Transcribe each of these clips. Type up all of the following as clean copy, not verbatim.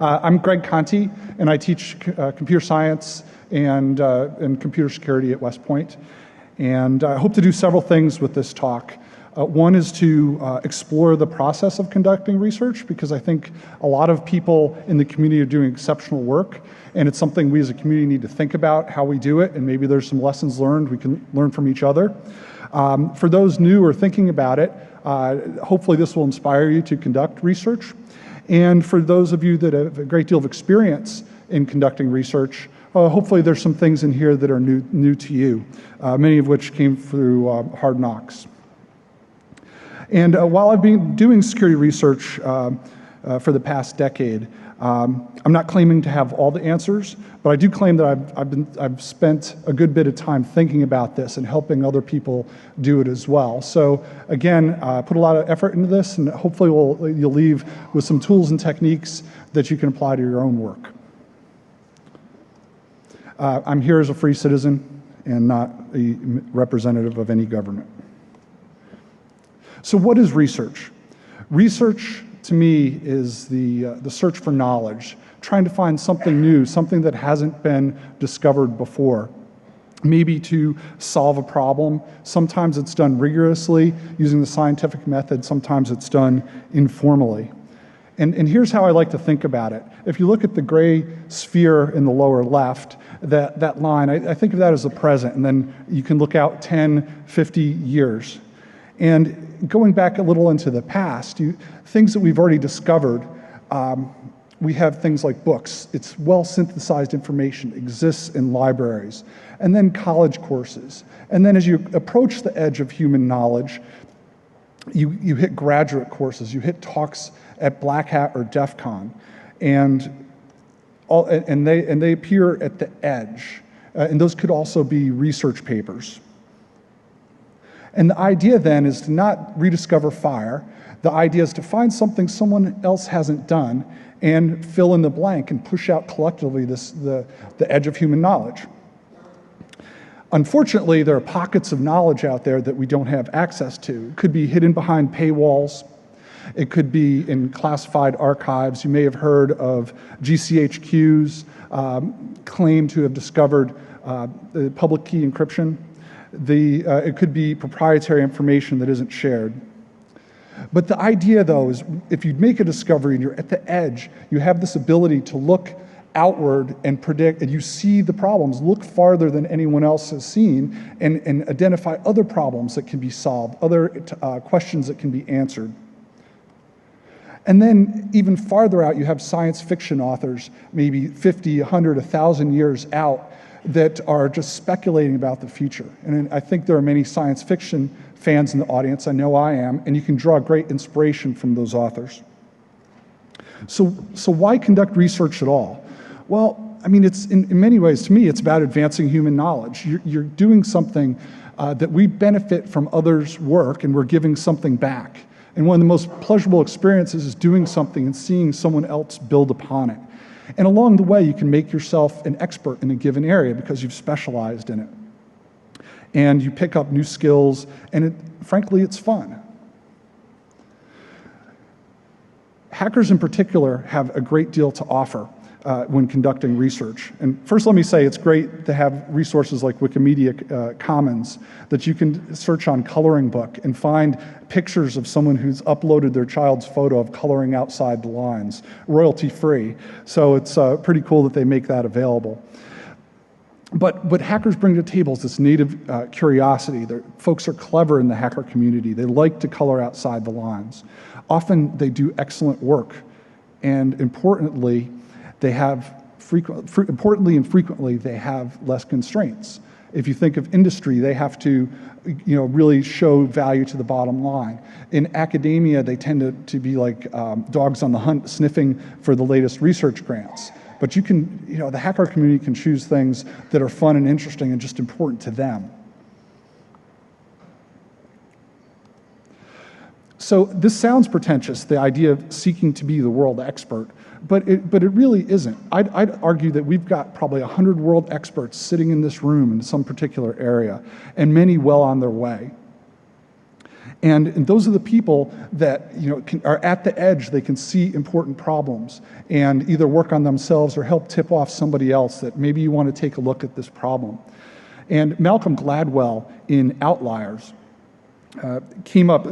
I'm Greg Conti, and I teach computer science and computer security at West Point. And I hope to do several things with this talk. One is to explore the process of conducting research, because I think a lot of people in the community are doing exceptional work, and it's something we as a community need to think about how we do it, and maybe there's some lessons learned we can learn from each other. For those new or thinking about it, hopefully this will inspire you to conduct research. And for those of you that have a great deal of experience in conducting research, hopefully there's some things in here that are new to you, many of which came through hard knocks. And while I've been doing security research for the past decade, I'm not claiming to have all the answers, but I do claim that I've spent a good bit of time thinking about this and helping other people do it as well. So again, put a lot of effort into this, and hopefully you'll leave with some tools and techniques that you can apply to your own work. I'm here as a free citizen and not a representative of any government. So what is research? Research, to me, is the search for knowledge, trying to find something new, something that hasn't been discovered before. Maybe to solve a problem. Sometimes it's done rigorously using the scientific method. Sometimes it's done informally. And here's how I like to think about it. If you look at the gray sphere in the lower left, that line, I think of that as the present, and then you can look out 10, 50 years. And going back a little into the past, things that we've already discovered, we have things like books. It's well-synthesized information, exists in libraries, and then college courses. And then as you approach the edge of human knowledge, you hit graduate courses, you hit talks at Black Hat or DEFCON, and they appear at the edge. And those could also be research papers. And the idea then is to not rediscover fire. The idea is to find something someone else hasn't done and fill in the blank and push out collectively the edge of human knowledge. Unfortunately, there are pockets of knowledge out there that we don't have access to. It could be hidden behind paywalls. It could be in classified archives. You may have heard of GCHQ's claim to have discovered the public key encryption. It could be proprietary information that isn't shared. But the idea, though, is if you make a discovery and you're at the edge, you have this ability to look outward and predict, and you see the problems, look farther than anyone else has seen, and identify other problems that can be solved, other questions that can be answered. And then even farther out, you have science fiction authors, maybe 50, 100, 1,000 years out, that are just speculating about the future. And I think there are many science fiction fans in the audience, I know I am, and you can draw great inspiration from those authors. So why conduct research at all? Well, I mean, it's in many ways, to me, it's about advancing human knowledge. You're doing something that we benefit from others' work, and we're giving something back. And one of the most pleasurable experiences is doing something and seeing someone else build upon it. And along the way, you can make yourself an expert in a given area because you've specialized in it. And you pick up new skills, and frankly, it's fun. Hackers in particular have a great deal to offer when conducting research. And first, let me say it's great to have resources like Wikimedia Commons that you can search on Coloring Book and find pictures of someone who's uploaded their child's photo of coloring outside the lines, royalty-free. So it's pretty cool that they make that available. But what hackers bring to the table is this native curiosity. Folks are clever in the hacker community. They like to color outside the lines. Often they do excellent work, and importantly, they have frequently they have less constraints. If you think of industry, they have to really show value to the bottom line. In academia, they tend to be like dogs on the hunt, sniffing for the latest research grants. But you can, the hacker community can choose things that are fun and interesting and just important to them. So this sounds pretentious, the idea of seeking to be the world expert, but it really isn't. I'd argue that we've got probably 100 world experts sitting in this room in some particular area, and many well on their way. And those are the people that are at the edge. They can see important problems and either work on themselves or help tip off somebody else that maybe you want to take a look at this problem. And Malcolm Gladwell in Outliers came up,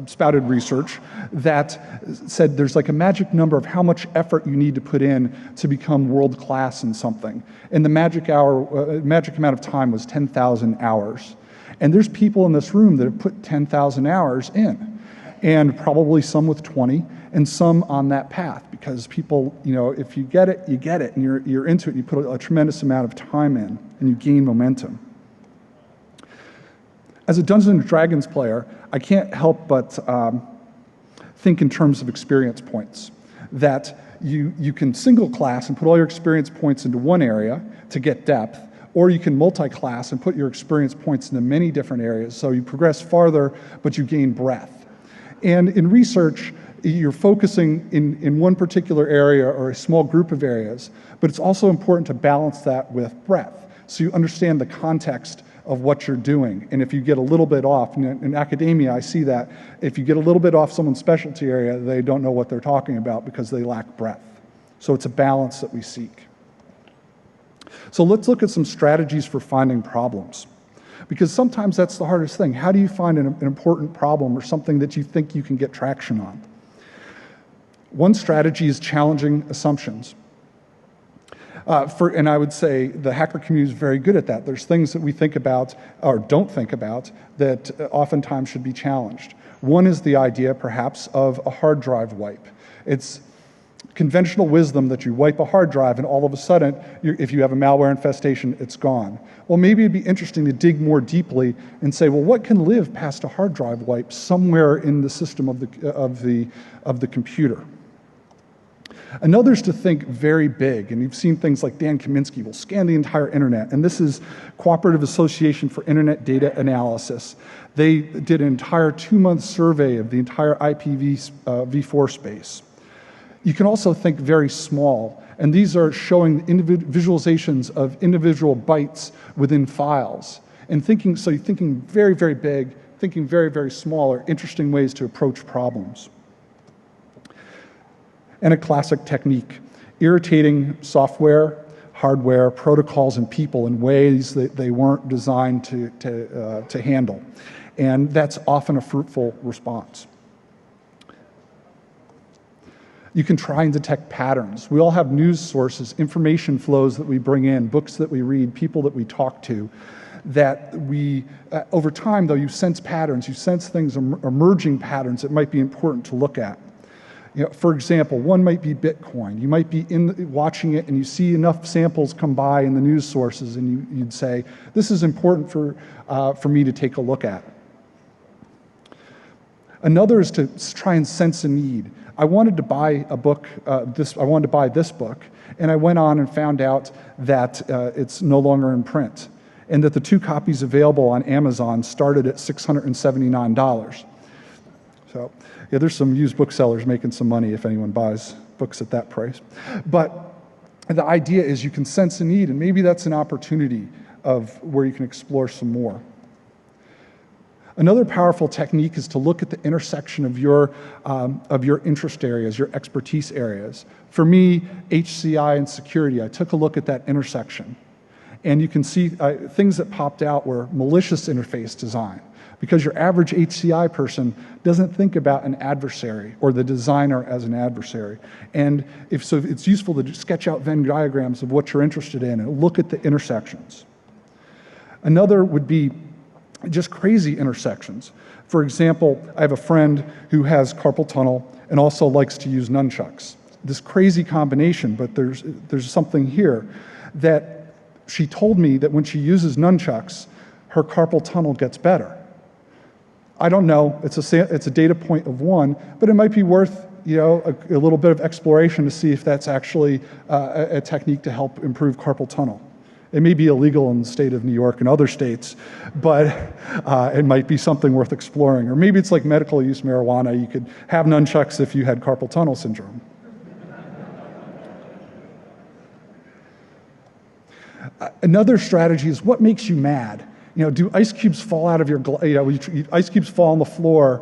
spouted research that said there's like a magic number of how much effort you need to put in to become world class in something. And the magic amount of time was 10,000 hours. And there's people in this room that have put 10,000 hours in, and probably some with 20 and some on that path, because people, if you get it, you get it, and you're into it, and you put a tremendous amount of time in, and you gain momentum. As a Dungeons & Dragons player, I can't help but think in terms of experience points, that you can single class and put all your experience points into one area to get depth, or you can multi-class and put your experience points into many different areas, so you progress farther, but you gain breadth. And in research, you're focusing in one particular area or a small group of areas, but it's also important to balance that with breadth, so you understand the context of what you're doing. And if you get a little bit off, in academia I see that, if you get a little bit off someone's specialty area, they don't know what they're talking about because they lack breadth. So it's a balance that we seek. So let's look at some strategies for finding problems, because sometimes that's the hardest thing. How do you find an important problem or something that you think you can get traction on? One strategy is challenging assumptions. And I would say the hacker community is very good at that. There's things that we think about or don't think about that oftentimes should be challenged. One is the idea, perhaps, of a hard drive wipe. It's conventional wisdom that you wipe a hard drive and all of a sudden, if you have a malware infestation, it's gone. Well, maybe it'd be interesting to dig more deeply and say, well, what can live past a hard drive wipe somewhere in the system of the computer? Another is to think very big, and you've seen things like Dan Kaminsky will scan the entire internet, and this is Cooperative Association for Internet Data Analysis. They did an entire 2-month survey of the entire IPv4 space. You can also think very small, and these are showing visualizations of individual bytes within files. And thinking very, very big, thinking very, very small are interesting ways to approach problems. And a classic technique, irritating software, hardware, protocols, and people in ways that they weren't designed to handle. And that's often a fruitful response. You can try and detect patterns. We all have news sources, information flows that we bring in, books that we read, people that we talk to, that we, over time though, you sense patterns, you sense things, emerging patterns that might be important to look at. For example, one might be Bitcoin. You might be watching it and you see enough samples come by in the news sources and you'd say, this is important for me to take a look at. Another is to try and sense a need. I wanted to buy a book, I wanted to buy this book, and I went on and found out that it's no longer in print, and that the 2 copies available on Amazon started at $679. So, yeah, there's some used booksellers making some money if anyone buys books at that price. But the idea is you can sense a need, and maybe that's an opportunity of where you can explore some more. Another powerful technique is to look at the intersection of your interest areas, your expertise areas. For me, HCI and security, I took a look at that intersection. And you can see things that popped out were malicious interface design, because your average HCI person doesn't think about an adversary or the designer as an adversary. And so it's useful to sketch out Venn diagrams of what you're interested in and look at the intersections. Another would be just crazy intersections. For example, I have a friend who has carpal tunnel and also likes to use nunchucks. This crazy combination, but there's something here that she told me that when she uses nunchucks, her carpal tunnel gets better. I don't know, it's a data point of 1, but it might be worth a little bit of exploration to see if that's actually a technique to help improve carpal tunnel. It may be illegal in the state of New York and other states, but it might be something worth exploring. Or maybe it's like medical use marijuana. You could have nunchucks if you had carpal tunnel syndrome. Another strategy is what makes you mad. Do ice cubes fall out of your, ice cubes fall on the floor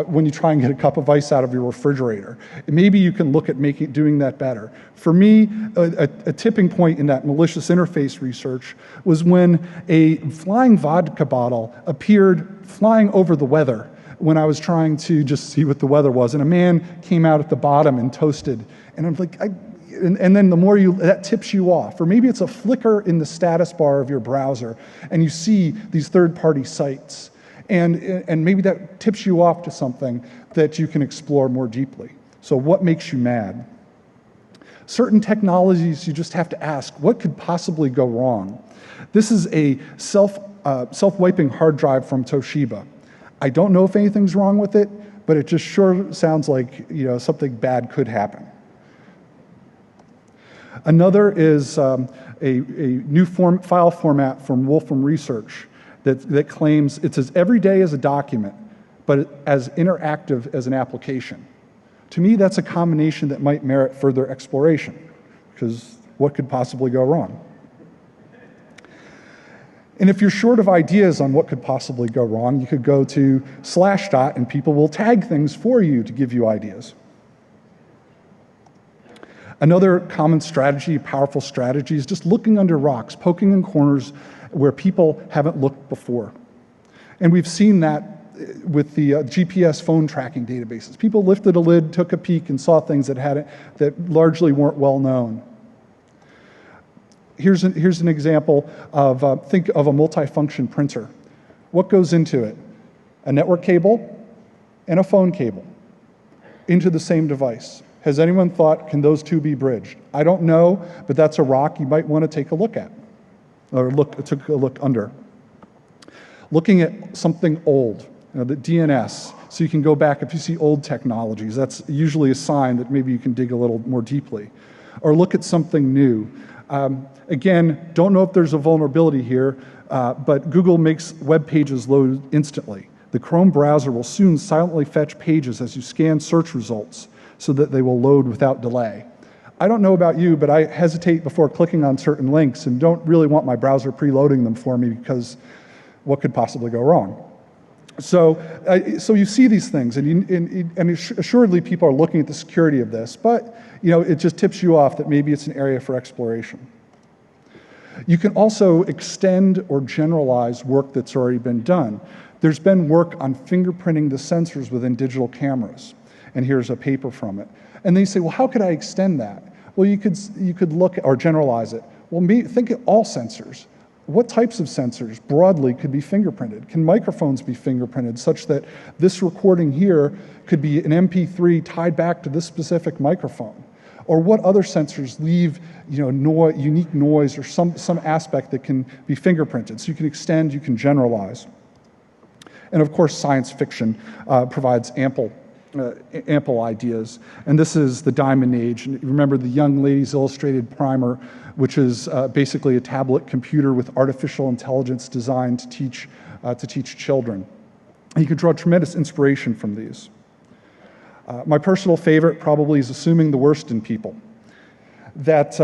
when you try and get a cup of ice out of your refrigerator? Maybe you can look at doing that better. For me, a tipping point in that malicious interface research was when a flying vodka bottle appeared flying over the weather when I was trying to just see what the weather was, and a man came out at the bottom and toasted, and I'm like, and then the more that tips you off, or maybe it's a flicker in the status bar of your browser, and you see these third-party sites, and maybe that tips you off to something that you can explore more deeply. So what makes you mad? Certain technologies you just have to ask, what could possibly go wrong? This is a self-wiping hard drive from Toshiba. I don't know if anything's wrong with it, but it just sure sounds like something bad could happen. Another is a new file format from Wolfram Research that claims it's as everyday as a document, but as interactive as an application. To me, that's a combination that might merit further exploration, because what could possibly go wrong? And if you're short of ideas on what could possibly go wrong, you could go to Slashdot and people will tag things for you to give you ideas. Another common strategy, powerful strategy, is just looking under rocks, poking in corners where people haven't looked before. And we've seen that with the GPS phone tracking databases. People lifted a lid, took a peek, and saw things that largely weren't well known. Here's an example of, think of a multifunction printer. What goes into it? A network cable and a phone cable into the same device. Has anyone thought, can those two be bridged? I don't know, but that's a rock you might want to take a look at, or take a look under. Looking at something old, the DNS, so you can go back if you see old technologies. That's usually a sign that maybe you can dig a little more deeply. Or look at something new. Again, don't know if there's a vulnerability here, but Google makes web pages load instantly. The Chrome browser will soon silently fetch pages as you scan search results, so that they will load without delay. I don't know about you, but I hesitate before clicking on certain links and don't really want my browser preloading them for me, because what could possibly go wrong? So you see these things, and assuredly people are looking at the security of this, but it just tips you off that maybe it's an area for exploration. You can also extend or generalize work that's already been done. There's been work on fingerprinting the sensors within digital cameras. And here's a paper from it. And then you say, well, how could I extend that? Well, you could look, or generalize it. Well, think of all sensors. What types of sensors broadly could be fingerprinted? Can microphones be fingerprinted such that this recording here could be an MP3 tied back to this specific microphone? Or what other sensors leave unique noise or some aspect that can be fingerprinted? So you can extend, you can generalize. And of course, science fiction provides ample ideas. And this is the Diamond Age. And remember the Young Ladies Illustrated Primer, which is basically a tablet computer with artificial intelligence designed to teach children. And you can draw tremendous inspiration from these. My personal favorite probably is assuming the worst in people. That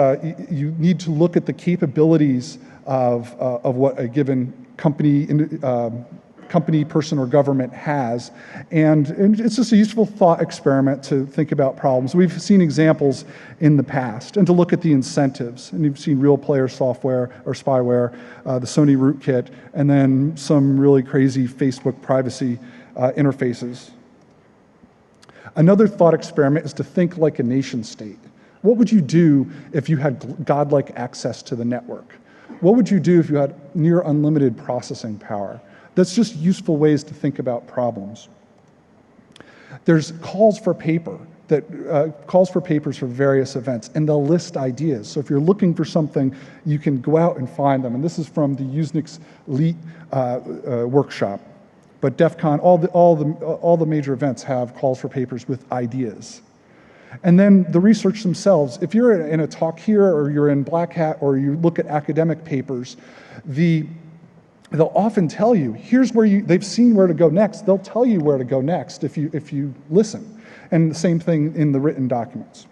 you need to look at the capabilities of what a given company, person, or government has. And it's just a useful thought experiment to think about problems. We've seen examples in the past, and to look at the incentives. And you've seen real player software or spyware, the Sony rootkit, and then some really crazy Facebook privacy interfaces. Another thought experiment is to think like a nation state. What would you do if you had godlike access to the network? What would you do if you had near unlimited processing power? That's just useful ways to think about problems. There's calls for paper, calls for papers for various events, and they'll list ideas. So if you're looking for something, you can go out and find them. And this is from the Usenix Elite workshop. But DEFCON, all the major events have calls for papers with ideas. And then the research themselves, if you're in a talk here, or you're in Black Hat, or you look at academic papers, they'll often tell you, here's where they've seen where to go next. They'll tell you where to go next if you listen. And the same thing in the written documents.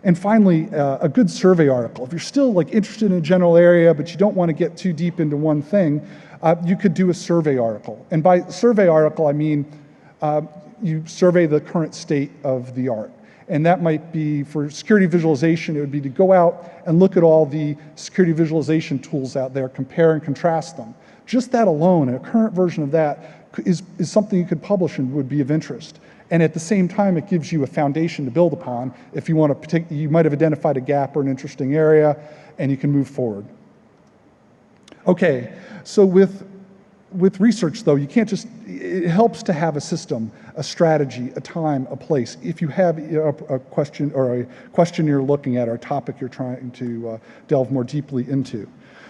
And finally, a good survey article. If you're still like interested in a general area, but you don't want to get too deep into one thing, you could do a survey article. And by survey article, I mean you survey the current state of the art. And that might be, for security visualization, it would be to go out and look at all the security visualization tools out there, compare and contrast them. Just that alone, a current version of that is something you could publish and would be of interest. And at the same time, it gives you a foundation to build upon. If you want to, you might have identified a gap or an interesting area, and you can move forward. Okay, so with research, though, you can't just, it helps to have a system, a strategy, a time, a place. If you have a question or a question you're looking at or a topic you're trying to delve more deeply into.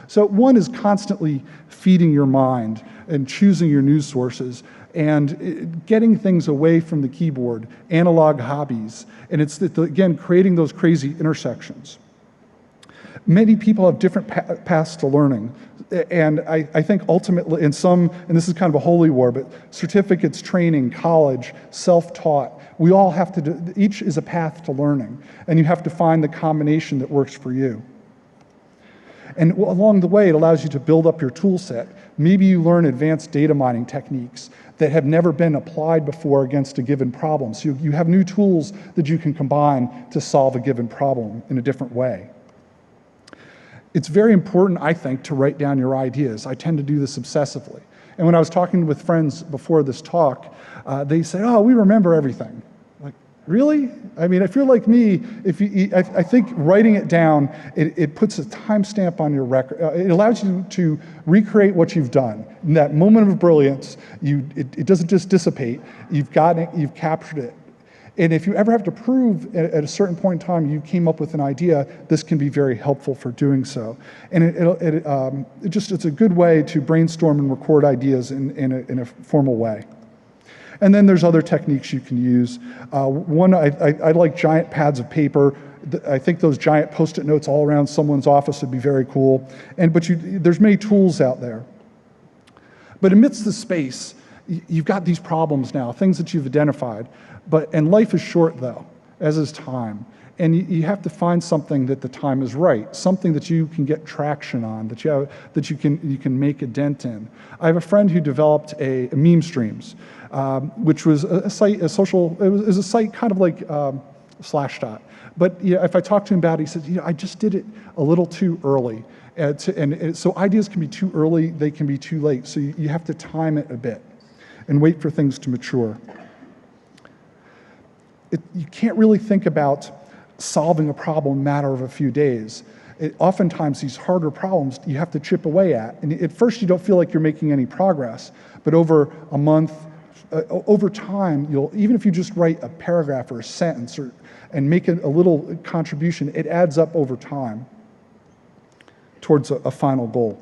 So one is constantly feeding your mind and choosing your news sources and getting things away from the keyboard, analog hobbies, and it's, again, creating those crazy intersections. Many people have different paths to learning, and I think ultimately, in some, and this is kind of a holy war, but certificates, training, college, self-taught, we all have to do, each is a path to learning, and you have to find the combination that works for you. And along the way, it allows you to build up your tool set. Maybe you learn advanced data mining techniques that have never been applied before against a given problem. So you have new tools that you can combine to solve a given problem in a different way. It's very important, I think, to write down your ideas. I tend to do this obsessively. And when I was talking with friends before this talk, they say, oh, we remember everything. Like, really? I mean, if you're like me, I think writing it down, it puts a timestamp on your record. It allows you to recreate what you've done. In that moment of brilliance, it doesn't just dissipate. You've got it, you've captured it. And if you ever have to prove at a certain point in time you came up with an idea, this can be very helpful for doing so. And it's a good way to brainstorm and record ideas in a formal way. And then there's other techniques you can use. One, I like giant pads of paper. I think those giant Post-it notes all around someone's office would be very cool. But there's many tools out there. But amidst the space, you've got these problems now, things that you've identified. And life is short, though, as is time. And you have to find something that the time is right, something that you can get traction on, that you can make a dent in. I have a friend who developed a meme streams, which was a site, it was a site kind of like Slashdot. But if I talked to him about it, he said, I just did it a little too early. So ideas can be too early, they can be too late. So you have to time it a bit and wait for things to mature. You can't really think about solving a problem in a matter of a few days. Oftentimes, these harder problems you have to chip away at. And at first, you don't feel like you're making any progress. But over a month, over time, even if you just write a paragraph or a sentence and make it a little contribution, it adds up over time towards a final goal.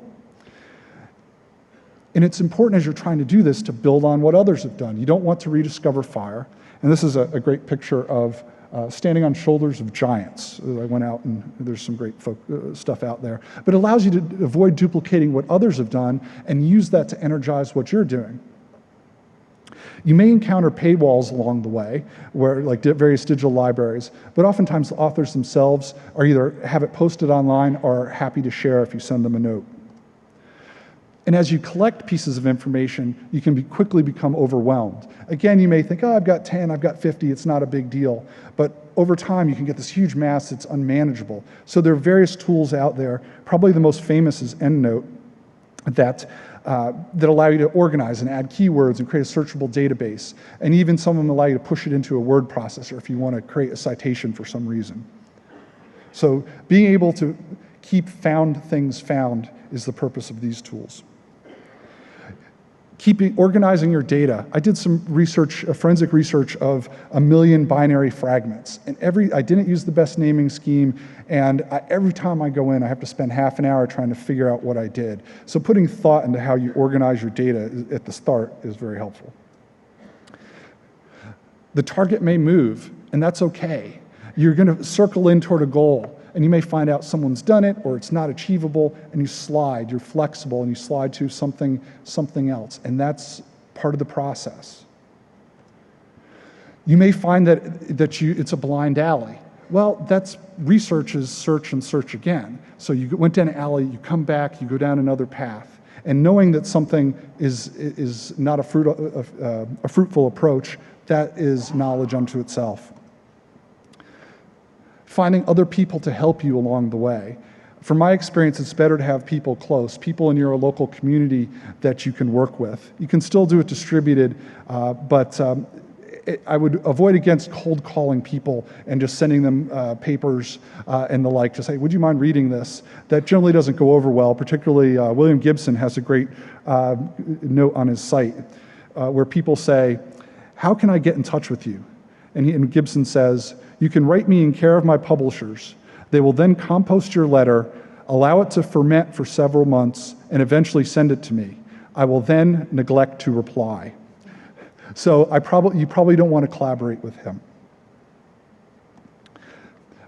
And it's important as you're trying to do this to build on what others have done. You don't want to rediscover fire. And this is a great picture of standing on shoulders of giants. I went out and there's some great stuff out there. But it allows you to avoid duplicating what others have done and use that to energize what you're doing. You may encounter paywalls along the way, where like various digital libraries, but oftentimes the authors themselves are either have it posted online or are happy to share if you send them a note. And as you collect pieces of information, you can quickly become overwhelmed. Again, you may think, oh, I've got 10, I've got 50, it's not a big deal. But over time, you can get this huge mass that's unmanageable. So there are various tools out there. Probably the most famous is EndNote, that allow you to organize and add keywords and create a searchable database. And even some of them allow you to push it into a word processor if you want to create a citation for some reason. So being able to keep found things found is the purpose of these tools. Organizing your data. I did some research, forensic research of 1 million binary fragments. And I didn't use the best naming scheme, and every time I go in, I have to spend half an hour trying to figure out what I did. So putting thought into how you organize your data at the start is very helpful. The target may move, and that's okay. You're going to circle in toward a goal, and you may find out someone's done it or it's not achievable, and you slide, you're flexible, and you slide to something else, and that's part of the process. You may find that it's a blind alley, Well, that's research is search and search again. So you went down an alley, you come back, you go down another path. And knowing that something is not a fruitful approach, that is knowledge unto itself. Finding other people to help you along the way. From my experience, it's better to have people close, people in your local community that you can work with. You can still do it distributed, but I would avoid against cold calling people and just sending them papers and the like, just say, would you mind reading this? That generally doesn't go over well, particularly William Gibson has a great note on his site where people say, how can I get in touch with you? And Gibson says, you can write me in care of my publishers. They will then compost your letter, allow it to ferment for several months, and eventually send it to me. I will then neglect to reply. So you probably don't want to collaborate with him.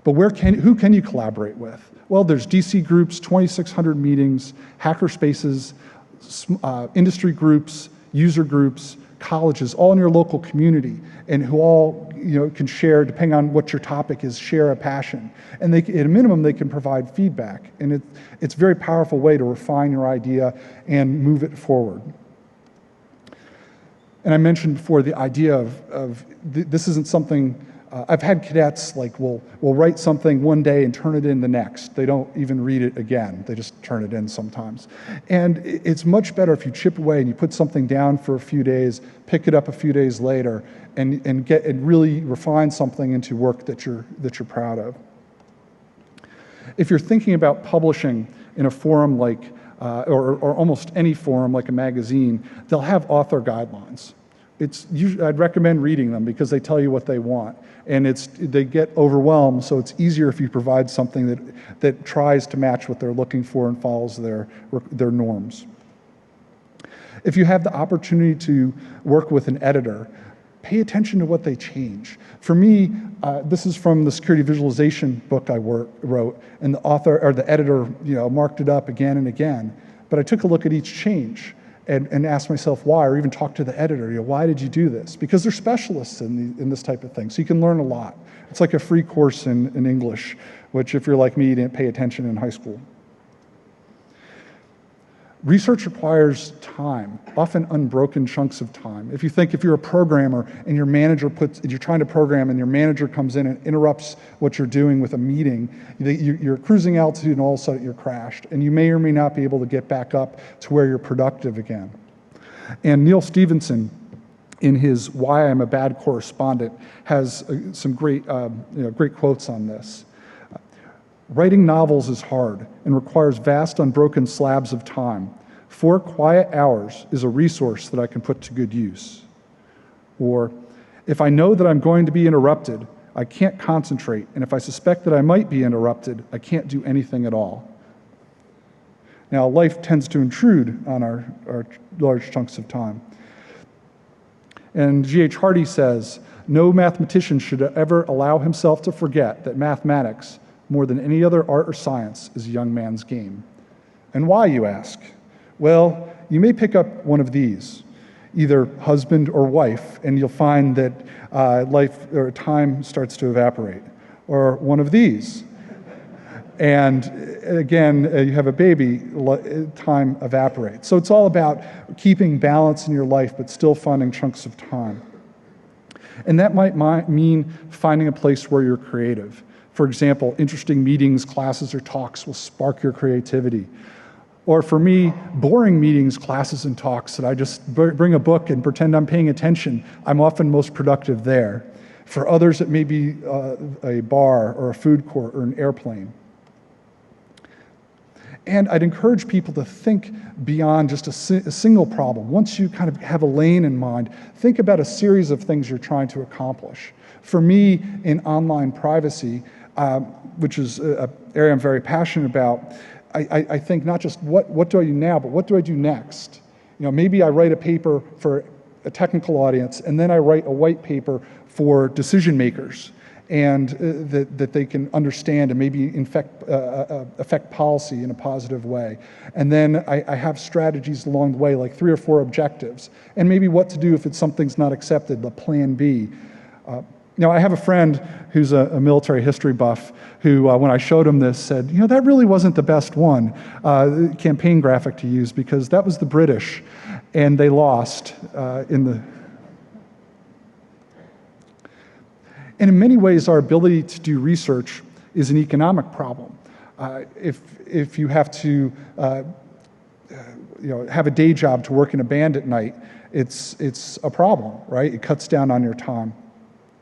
But who can you collaborate with? Well, there's DC groups, 2,600 meetings, hacker spaces, industry groups, user groups, colleges, all in your local community, and who all can share, depending on what your topic is, share a passion. And at a minimum, they can provide feedback. And it's a very powerful way to refine your idea and move it forward. And I mentioned before the idea of this isn't something, I've had cadets will write something one day and turn it in the next. They don't even read it again. They just turn it in sometimes. And it's much better if you chip away and you put something down for a few days, pick it up a few days later, and really refine something into work that you're proud of. If you're thinking about publishing in a forum like or almost any forum like a magazine, they'll have author guidelines. I'd recommend reading them because they tell you what they want, and they get overwhelmed. So it's easier if you provide something that tries to match what they're looking for and follows their norms. If you have the opportunity to work with an editor, pay attention to what they change. For me, this is from the security visualization book I wrote, and the author or the editor, marked it up again and again. But I took a look at each change and asked myself why, or even talked to the editor. Why did you do this? Because they're specialists in this type of thing, so you can learn a lot. It's like a free course in English, which if you're like me, you didn't pay attention in high school. Research requires time, often unbroken chunks of time. If you're a programmer and you're trying to program and your manager comes in and interrupts what you're doing with a meeting, you're cruising altitude and all of a sudden you're crashed. And you may or may not be able to get back up to where you're productive again. And Neil Stephenson, in his Why I'm a Bad Correspondent, has some great quotes on this. Writing novels is hard and requires vast unbroken slabs of time. 4 quiet hours is a resource that I can put to good use. Or, if I know that I'm going to be interrupted, I can't concentrate, and if I suspect that I might be interrupted, I can't do anything at all. Now, life tends to intrude on our large chunks of time. And G.H. Hardy says, no mathematician should ever allow himself to forget that mathematics, more than any other art or science, is a young man's game. And why, you ask? Well, you may pick up one of these, either husband or wife, and you'll find that life or time starts to evaporate. Or one of these. And again, you have a baby, time evaporates. So it's all about keeping balance in your life, but still finding chunks of time. And that might mean finding a place where you're creative. For example, interesting meetings, classes, or talks will spark your creativity. Or for me, boring meetings, classes, and talks that I just bring a book and pretend I'm paying attention, I'm often most productive there. For others, it may be a bar or a food court or an airplane. And I'd encourage people to think beyond just a single problem. Once you kind of have a lane in mind, think about a series of things you're trying to accomplish. For me, in online privacy, which is an area I'm very passionate about, I think not just what do I do now, but what do I do next? Maybe I write a paper for a technical audience, and then I write a white paper for decision makers, and that they can understand and maybe affect policy in a positive way. And then I have strategies along the way, like 3 or 4 objectives, and maybe what to do if something's not accepted, the plan B. Now, I have a friend who's a military history buff who, when I showed him this, said, you know, that really wasn't the best one, campaign graphic to use, because that was the British, and they lost in the... And in many ways, our ability to do research is an economic problem. If you have to have a day job to work in a band at night, it's a problem, right? It cuts down on your time.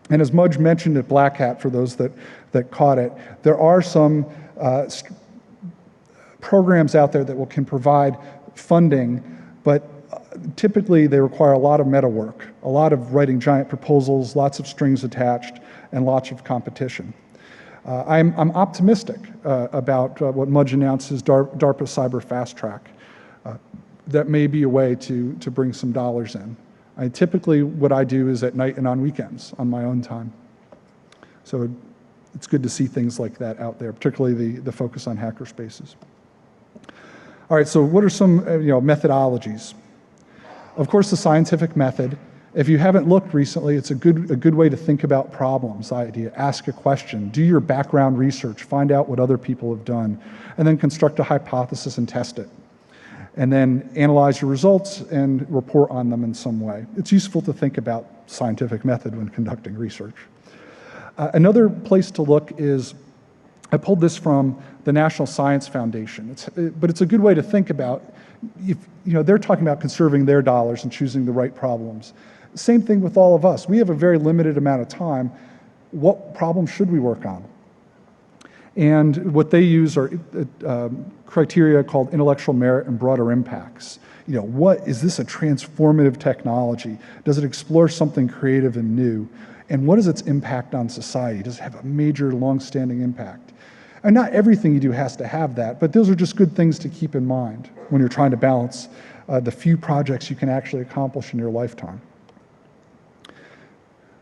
And as Mudge mentioned at Black Hat, for those that caught it, there are some programs out there that can provide funding, but typically they require a lot of meta work, a lot of writing giant proposals, lots of strings attached, and lots of competition. I'm optimistic about what Mudge announced as DARPA Cyber Fast Track. That may be a way to bring some dollars in. Typically, what I do is at night and on weekends, on my own time. So it's good to see things like that out there, particularly the focus on hackerspaces. All right, so what are some methodologies? Of course, the scientific method. If you haven't looked recently, it's a good way to think about problems, idea, ask a question, do your background research, find out what other people have done, and then construct a hypothesis and test it. And then analyze your results and report on them in some way. It's useful to think about scientific method when conducting research. Another place to look is, I pulled this from the National Science Foundation, but it's a good way to think about, if they're talking about conserving their dollars and choosing the right problems. Same thing with all of us. We have a very limited amount of time. What problems should we work on? And what they use are criteria called intellectual merit and broader impacts. Is this a transformative technology? Does it explore something creative and new? And what is its impact on society? Does it have a major, long-standing impact? And not everything you do has to have that, but those are just good things to keep in mind when you're trying to balance the few projects you can actually accomplish in your lifetime.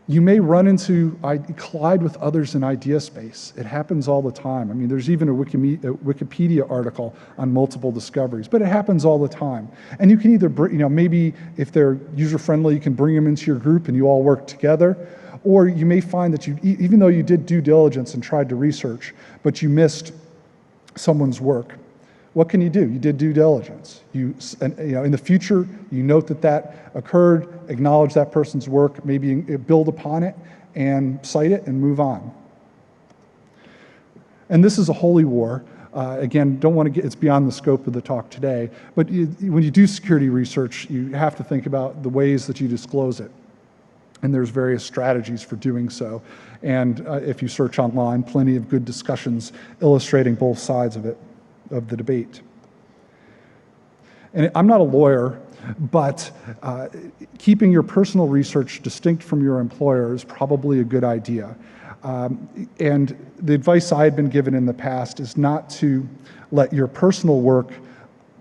You may collide with others in IdeaSpace. It happens all the time. I mean, there's even a Wikipedia article on multiple discoveries, but it happens all the time. And you can either, maybe if they're user-friendly, you can bring them into your group and you all work together, or you may find that even though you did due diligence and tried to research, but you missed someone's work. What can you do? You did due diligence. In the future, you note that occurred, acknowledge that person's work, maybe build upon it, and cite it and move on. And this is a holy war. Again, it's beyond the scope of the talk today, but when you do security research, you have to think about the ways that you disclose it. And there's various strategies for doing so. And if you search online, plenty of good discussions illustrating both sides of the debate. And I'm not a lawyer, but keeping your personal research distinct from your employer is probably a good idea. And the advice I had been given in the past is not to let your personal work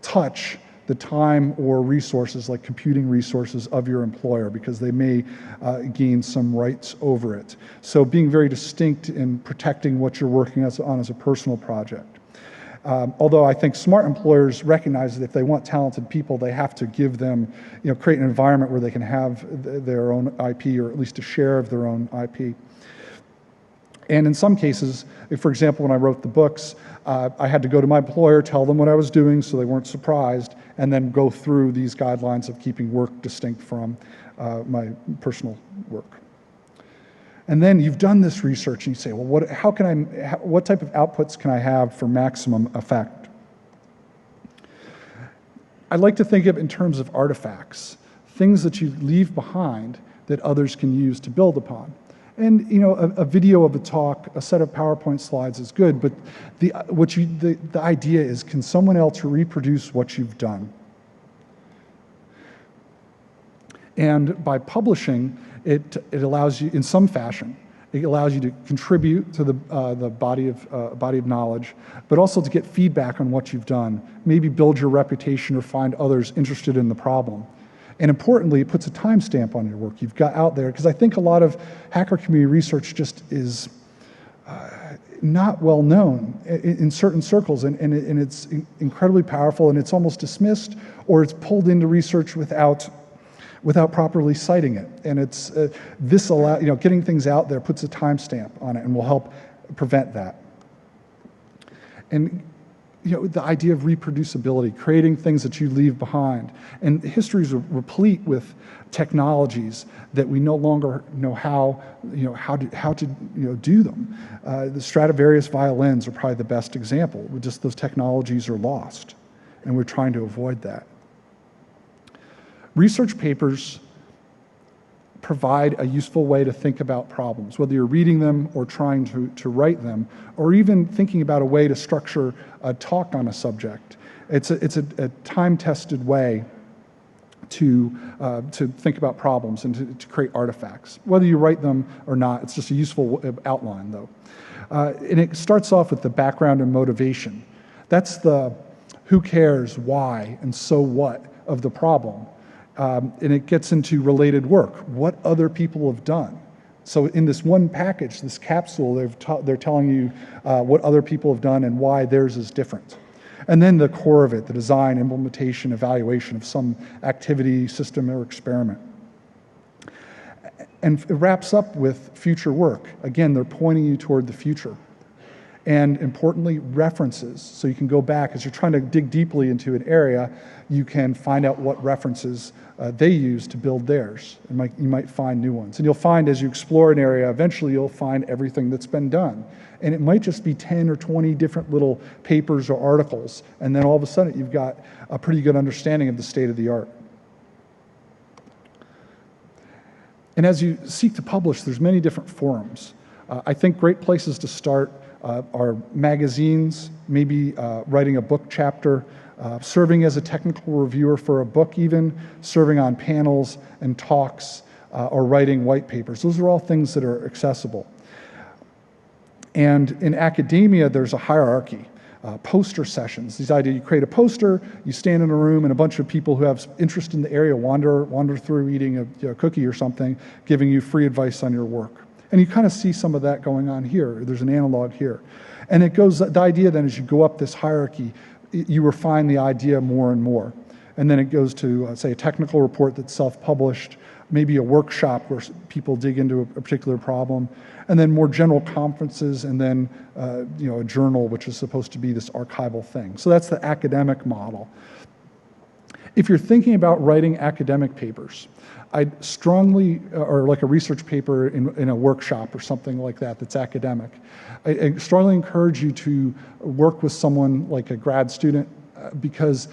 touch the time or resources, like computing resources, of your employer, because they may gain some rights over it. So being very distinct in protecting what you're working on as a personal project. Although I think smart employers recognize that if they want talented people, they have to give them, create an environment where they can have their own IP, or at least a share of their own IP. And in some cases, for example, when I wrote the books, I had to go to my employer, tell them what I was doing so they weren't surprised, and then go through these guidelines of keeping work distinct from my personal work. And then you've done this research and you say, well, what type of outputs can I have for maximum effect? I like to think of it in terms of artifacts, things that you leave behind that others can use to build upon. And a video of a talk, a set of PowerPoint slides is good, but the idea is, can someone else reproduce what you've done? And by publishing, it allows you, in some fashion, it allows you to contribute to the body of knowledge, but also to get feedback on what you've done, maybe build your reputation or find others interested in the problem. And importantly, it puts a timestamp on your work you've got out there, because I think a lot of hacker community research just is not well known in certain circles, and incredibly powerful, and it's almost dismissed, or it's pulled into research without without properly citing it. And it's, getting things out there puts a timestamp on it and will help prevent that. And the idea of reproducibility, creating things that you leave behind. And history is replete with technologies that we no longer know how to do them. The Stradivarius violins are probably the best example. Just those technologies are lost, and we're trying to avoid that. Research papers provide a useful way to think about problems, whether you're reading them or trying to write them, or even thinking about a way to structure a talk on a subject. It's a time-tested way to think about problems and to create artifacts. Whether you write them or not, it's just a useful outline, though. And it starts off with the background and motivation. That's the who cares, why, and so what of the problem. And it gets into related work, what other people have done. So in this one package, this capsule, they're telling you what other people have done and why theirs is different. And then the core of it, the design, implementation, evaluation of some activity, system, or experiment. And it wraps up with future work. Again, they're pointing you toward the future. And importantly, references. So you can go back, as you're trying to dig deeply into an area, you can find out what references they use to build theirs. And you might find new ones. And you'll find as you explore an area, eventually you'll find everything that's been done. And it might just be 10 or 20 different little papers or articles. And then all of a sudden you've got a pretty good understanding of the state of the art. And as you seek to publish, there's many different forums. I think great places to start are magazines, maybe writing a book chapter, serving as a technical reviewer for a book even, serving on panels and talks, or writing white papers. Those are all things that are accessible. And in academia, there's a hierarchy. Poster sessions, these ideas, you create a poster, you stand in a room and a bunch of people who have interest in the area wander through eating a cookie or something, giving you free advice on your work. And you kind of see some of that going on here. There's an analog here. And it goes, the idea then as you go up this hierarchy, you refine the idea more and more. And then it goes to, say, a technical report that's self-published, maybe a workshop where people dig into a particular problem, and then more general conferences, and then a journal, which is supposed to be this archival thing. So that's the academic model. If you're thinking about writing academic papers, I'd strongly, or like a research paper in a workshop or something like that that's academic, I strongly encourage you to work with someone like a grad student, because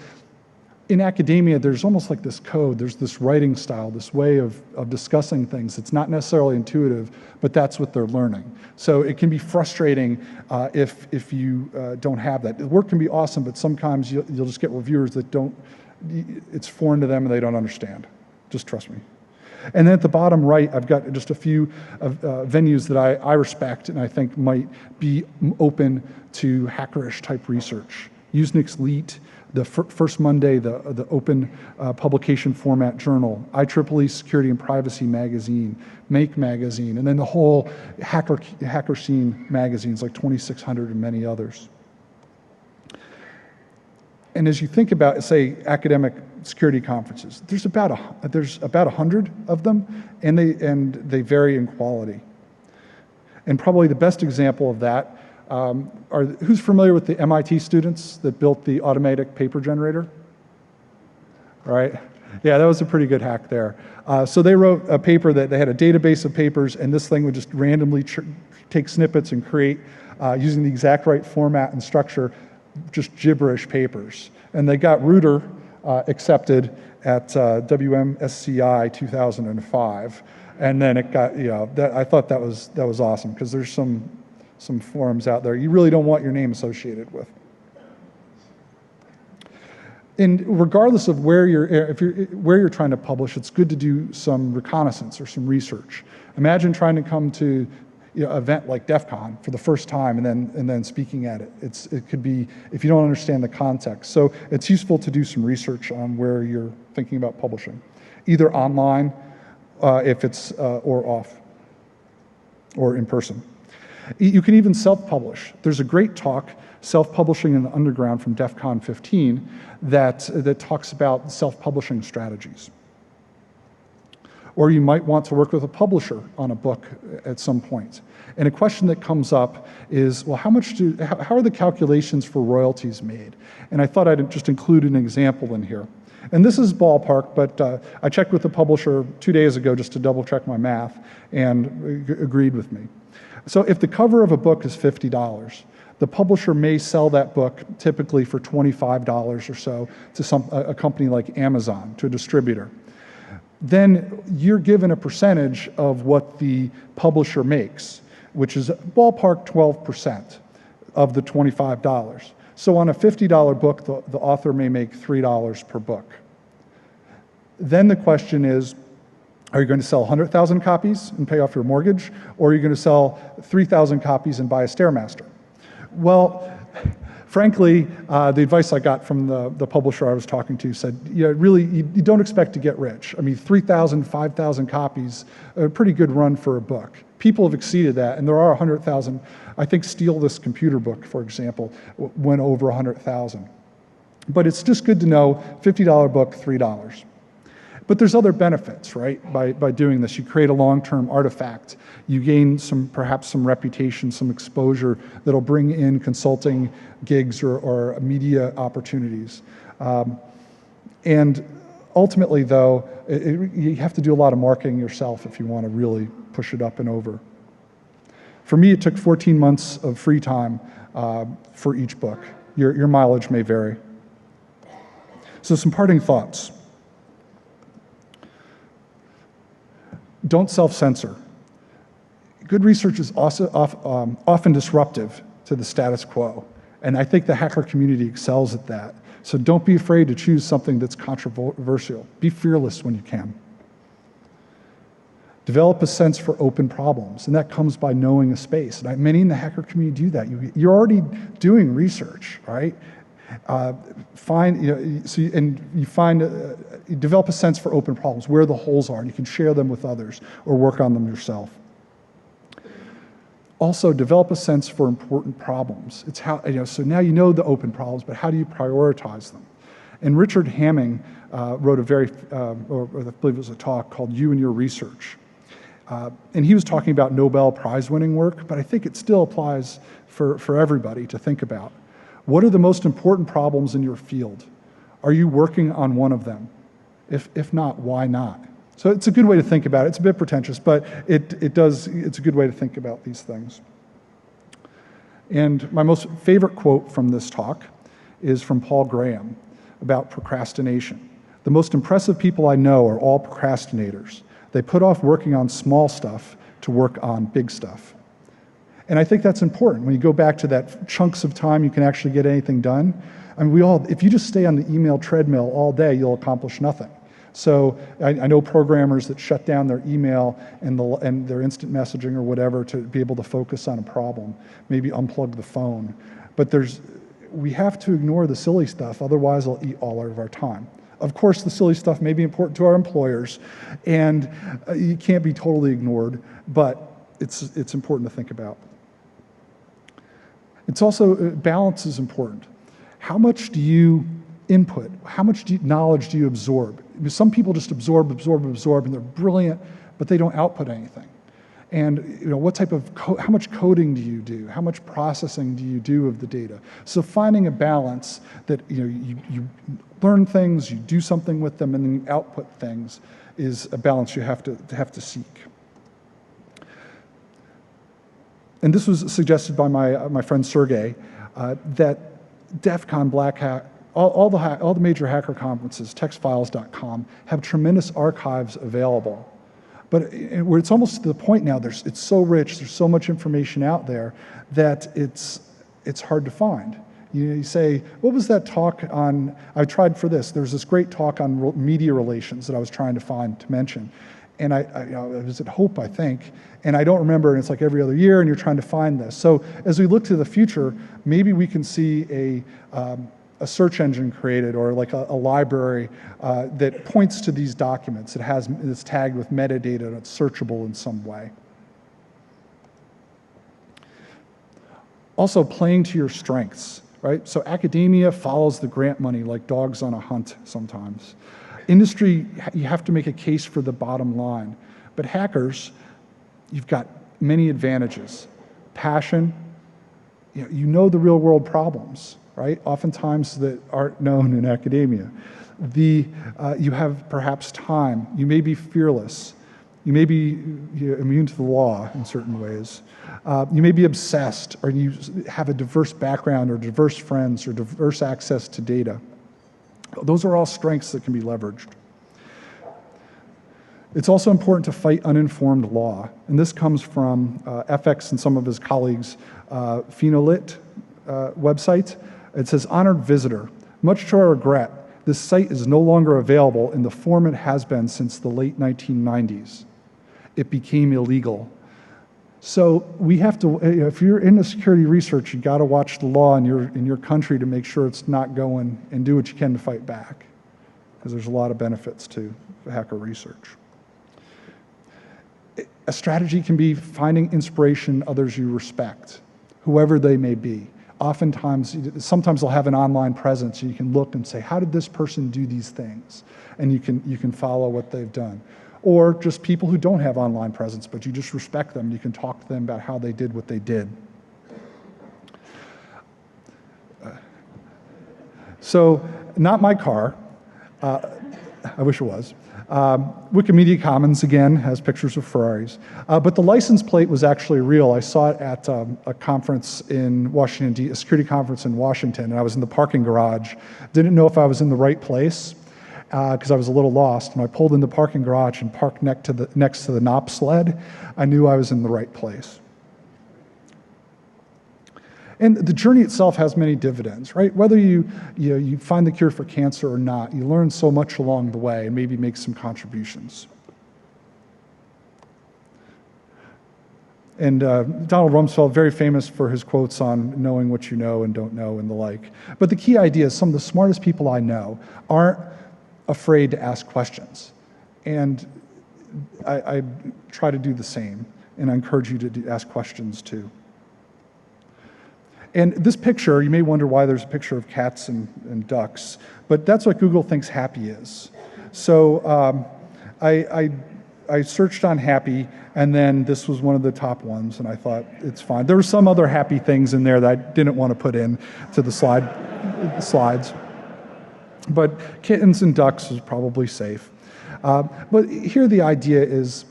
in academia, there's almost like this code, there's this writing style, this way of discussing things. It's not necessarily intuitive, but that's what they're learning. So it can be frustrating if you don't have that. The work can be awesome, but sometimes you'll just get reviewers that it's foreign to them and they don't understand. Just trust me. And then at the bottom right, I've got just a few venues that I respect and I think might be open to hackerish type research. Usenix Leet, the First Monday, the open publication format journal, IEEE Security and Privacy magazine, Make magazine, and then the whole hacker scene magazines like 2600 and many others. And as you think about, say, academic security conferences, there's about 100 of them, and they vary in quality. And probably the best example of that who's familiar with the MIT students that built the automatic paper generator? Right? Yeah, that was a pretty good hack there. So they wrote a paper that they had a database of papers, and this thing would just randomly take snippets and create, using the exact right format and structure, just gibberish papers. And they got Rooter accepted at WMSCI 2005. And then it got, I thought that was awesome, because there's some forums out there you really don't want your name associated with. And regardless of where you're trying to publish, it's good to do some reconnaissance or some research. Imagine trying to come to an event like DEFCON for the first time and then speaking at it. It could be, if you don't understand the context. So it's useful to do some research on where you're thinking about publishing, either online, if it's or off, or in person. You can even self-publish. There's a great talk, Self-Publishing in the Underground, from DEFCON 15 that talks about self-publishing strategies. Or you might want to work with a publisher on a book at some point. And a question that comes up is, well, how are the calculations for royalties made? And I thought I'd just include an example in here. And this is ballpark, but I checked with the publisher 2 days ago just to double check my math, and agreed with me. So if the cover of a book is $50, the publisher may sell that book typically for $25 or so to a company like Amazon, to a distributor. Then you're given a percentage of what the publisher makes, which is ballpark 12% of the $25. So on a $50 book, the author may make $3 per book. Then the question is, are you going to sell 100,000 copies and pay off your mortgage, or are you going to sell 3,000 copies and buy a Stairmaster? Well, frankly, the advice I got from the publisher I was talking to said, really, you don't expect to get rich. I mean, 3,000, 5,000 copies, a pretty good run for a book. People have exceeded that, and there are 100,000. I think Steal This Computer Book, for example, went over 100,000. But it's just good to know, $50 book, $3. But there's other benefits, right, by doing this. You create a long-term artifact. You gain perhaps some reputation, some exposure that'll bring in consulting gigs or media opportunities. And ultimately, though, you have to do a lot of marketing yourself if you want to really push it up and over. For me, it took 14 months of free time for each book. Your mileage may vary. So some parting thoughts. Don't self-censor. Good research is also often disruptive to the status quo, and I think the hacker community excels at that. So don't be afraid to choose something that's controversial. Be fearless when you can. Develop a sense for open problems, and that comes by knowing a space. And many in the hacker community do that. You're already doing research, right? You develop a sense for open problems, where the holes are, and you can share them with others or work on them yourself. Also, develop a sense for important problems. It's how, so now you know the open problems, but how do you prioritize them? And Richard Hamming wrote a or I believe it was a talk called You and Your Research. And he was talking about Nobel Prize winning work, but I think it still applies for everybody to think about. What are the most important problems in your field? Are you working on one of them? If not, why not? So it's a good way to think about it. It's a bit pretentious, but it's a good way to think about these things. And my most favorite quote from this talk is from Paul Graham about procrastination. The most impressive people I know are all procrastinators. They put off working on small stuff to work on big stuff. And I think that's important. When you go back to that chunks of time you can actually get anything done, I mean, if you just stay on the email treadmill all day, you'll accomplish nothing. So I know programmers that shut down their email and their instant messaging or whatever to be able to focus on a problem, maybe unplug the phone. But we have to ignore the silly stuff, otherwise it'll eat all of our time. Of course, the silly stuff may be important to our employers, and you can't be totally ignored, but it's important to think about. It's also, balance is important. How much do you input? How much knowledge do you absorb? Because some people just absorb, and they're brilliant, but they don't output anything. And what type of how much coding do you do? How much processing do you do of the data? So finding a balance that you learn things, you do something with them, and then you output things is a balance you have to seek. And this was suggested by my friend Sergey, that DEFCON, Black Hat, all the major hacker conferences, textfiles.com, have tremendous archives available. But where it's almost to the point now, it's so rich, there's so much information out there that it's hard to find. You say, what was that talk on? I tried for this. There's this great talk on media relations that I was trying to find to mention. And it was at Hope, I think, and I don't remember, and it's like every other year, and you're trying to find this. So as we look to the future, maybe we can see a search engine created, or like a library that points to these documents. It's tagged with metadata, and it's searchable in some way. Also, playing to your strengths, right? So academia follows the grant money like dogs on a hunt sometimes. Industry, you have to make a case for the bottom line. But hackers, you've got many advantages. Passion, you know the real world problems, right? Oftentimes that aren't known in academia. You have perhaps time. You may be fearless. You may be immune to the law in certain ways. You may be obsessed, or you have a diverse background, or diverse friends, or diverse access to data. Those are all strengths that can be leveraged. It's also important to fight uninformed law, and this comes from FX and some of his colleagues' Phenolit website. It says, "Honored visitor, much to our regret, this site is no longer available in the form it has been since the late 1990s. It became illegal." So we have to, if you're into security research, you got to watch the law in your country to make sure it's not going, and do what you can to fight back, because there's a lot of benefits to hacker research. A strategy can be finding inspiration in others you respect, whoever they may be. Sometimes they'll have an online presence, and you can look and say, how did this person do these things? And you can follow what they've done. Or just people who don't have online presence, but you just respect them. You can talk to them about how they did what they did. So, not my car. I wish it was. Wikimedia Commons, again, has pictures of Ferraris. But the license plate was actually real. I saw it at a conference in Washington, a security conference in Washington, and I was in the parking garage. Didn't know if I was in the right place, because I was a little lost. And I pulled in the parking garage and parked next to the NOP sled. I knew I was in the right place. And the journey itself has many dividends, right? Whether you find the cure for cancer or not, you learn so much along the way and maybe make some contributions. And Donald Rumsfeld, very famous for his quotes on knowing what you know and don't know and the like. But the key idea is some of the smartest people I know aren't afraid to ask questions. And I try to do the same, and I encourage you to ask questions too. And this picture, you may wonder why there's a picture of cats and ducks, but that's what Google thinks happy is. So I searched on happy, and then this was one of the top ones, and I thought it's fine. There were some other happy things in there that I didn't want to put in to the slides. But kittens and ducks is probably safe. But here the idea is,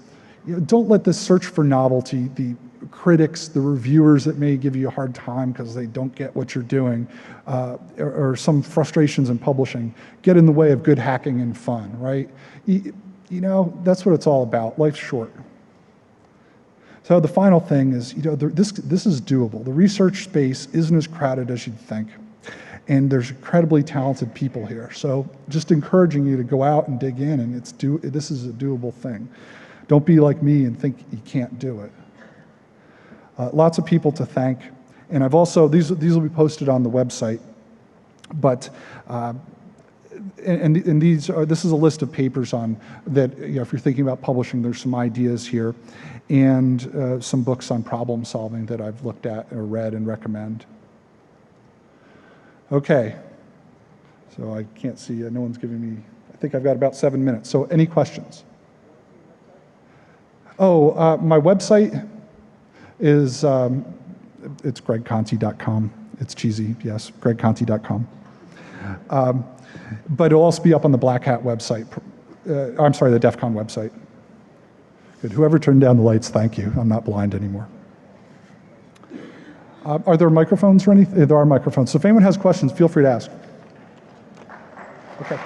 don't let this search for novelty, the critics, the reviewers that may give you a hard time because they don't get what you're doing, or some frustrations in publishing, get in the way of good hacking and fun, right? That's what it's all about. Life's short. So the final thing is, this is doable. The research space isn't as crowded as you'd think. And there's incredibly talented people here. So just encouraging you to go out and dig in, and this is a doable thing. Don't be like me and think you can't do it. Lots of people to thank. And I've also, these will be posted on the website, but, this is a list of papers on that, if you're thinking about publishing, there's some ideas here, and some books on problem solving that I've looked at or read and recommend. Okay, so I can't see, no one's giving me, I think I've got about 7 minutes. So any questions? Oh, my website is, it's gregconti.com. It's cheesy, yes, gregconti.com. But it'll also be up on the Black Hat website. I'm sorry, the DEFCON website. Good, whoever turned down the lights, thank you. I'm not blind anymore. Are there microphones or anything? There are microphones. So if anyone has questions, feel free to ask. Okay.